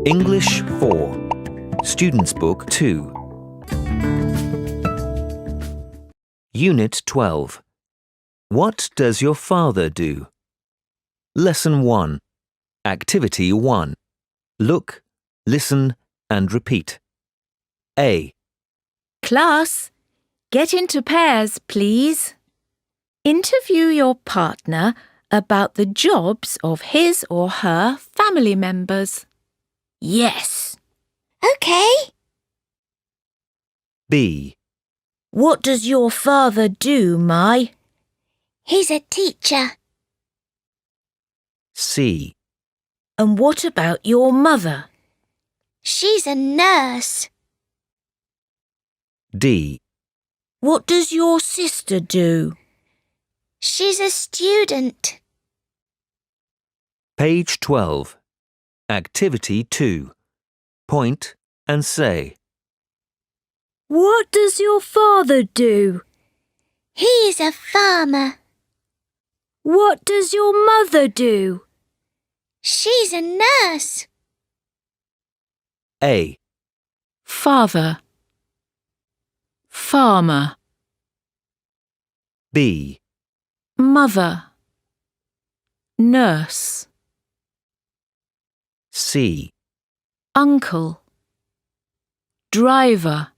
English 4, Students' Book 2. Unit 12. What does your father do? Lesson 1. Activity 1. Look, listen and repeat. A. Class, get into pairs, please. Interview your partner about the jobs of his or her family members. Yes. OK. B. What does your father do, Mai? He's a teacher. C. And what about your mother? She's a nurse. D. What does your sister do? She's a student. Page 12. Activity 2. Point and say. What does your father do? He's a farmer. What does your mother do? She's a nurse. A. Father. Farmer. B. Mother. Nurse. C. Uncle. Driver.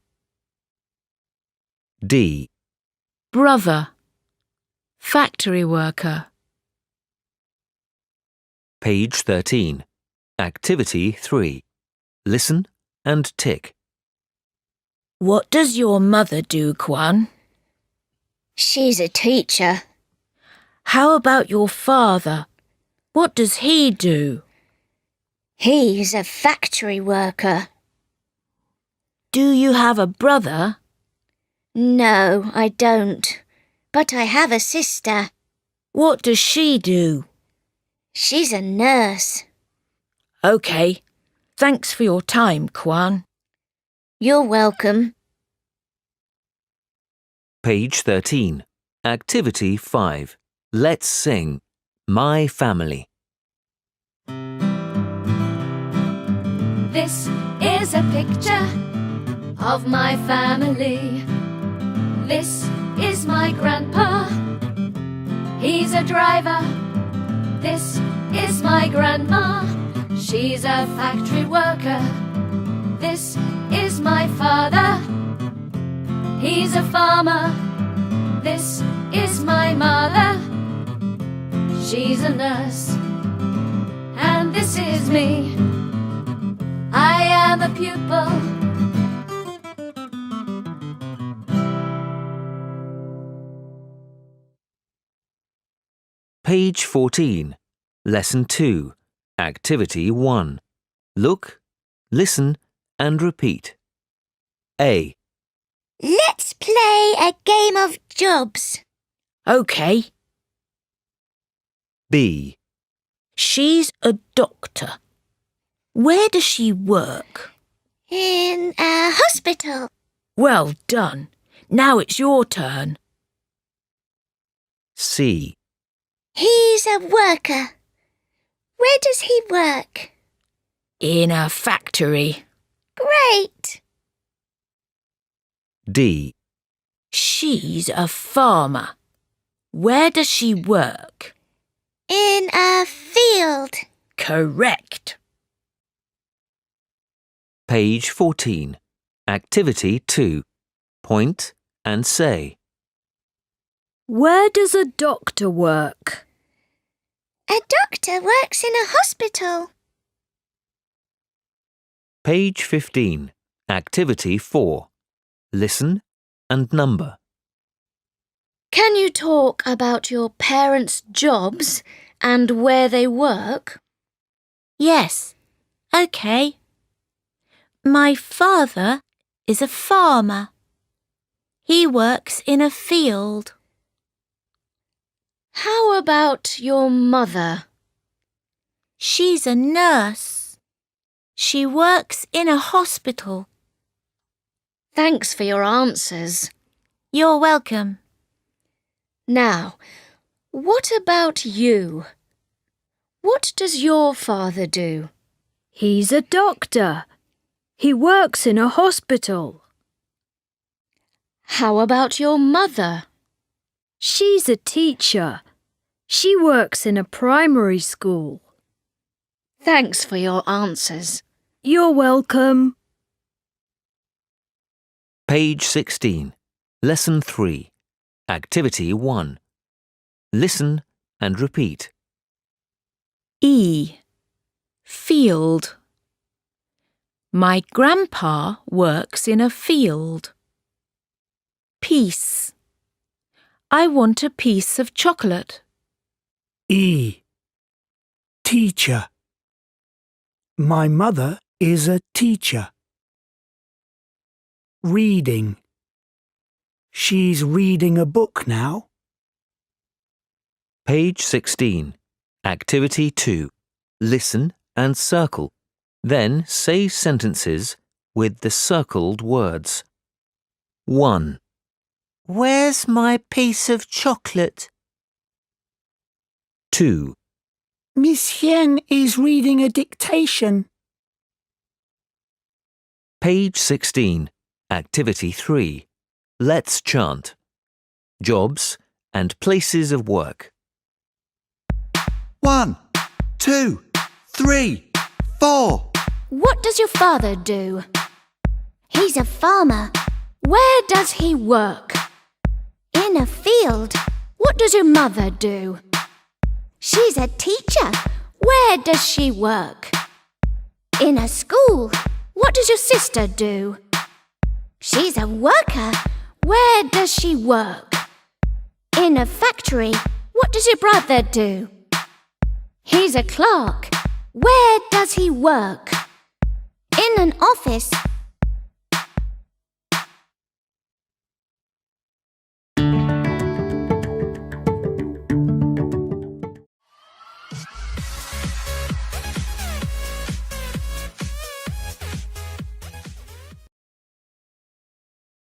D. Brother. Factory worker. Page 13. Activity 3. Listen and tick. What does your mother do, Kwan? She's a teacher. How about your father? What does he do? He's a factory worker. Do you have a brother? No, I don't. But I have a sister. What does she do? She's a nurse. OK. Thanks for your time, Kwan. You're welcome. Page 13. Activity 5. Let's sing. My family. This is a picture of my family. This is my grandpa. He's a driver. This is my grandma. She's a factory worker. This is my father. He's a farmer. This is my mother. She's a nurse. And this is me. I am a pupil. Page 14. Lesson 2. Activity 1. Look, listen and repeat. A. Let's play a game of jobs. OK. B. She's a doctor. Where does she work? In a hospital. Well done. Now it's your turn. C. He's a worker. Where does he work? In a factory. Great. D. She's a farmer. Where does she work? In a field. Correct. Page 14. Activity 2. Point and say. Where does a doctor work? A doctor works in a hospital. Page 15. Activity 4. Listen and number. Can you talk about your parents' jobs and where they work? Yes. OK. My father is a farmer. He works in a field. How about your mother? She's a nurse. She works in a hospital. Thanks for your answers. You're welcome. Now, what about you? What does your father do? He's a doctor. He works in a hospital. How about your mother? She's a teacher. She works in a primary school. Thanks for your answers. You're welcome. Page 16. Lesson 3. Activity 1. Listen and repeat. E. Field. My grandpa works in a field. Piece. I want a piece of chocolate. E. Teacher. My mother is a teacher. Reading. She's reading a book now. Page 16. Activity 2. Listen and circle. Then say sentences with the circled words. 1. Where's my piece of chocolate? 2. Miss Hien is reading a dictation. Page 16. Activity 3. Let's chant. Jobs and places of work. 1, 2, 3, 4. What does your father do? He's a farmer. Where does he work? In a field. What does your mother do? She's a teacher. Where does she work? In a school. What does your sister do? She's a worker. Where does she work? In a factory. What does your brother do? He's a clerk. Where does he work? In an office.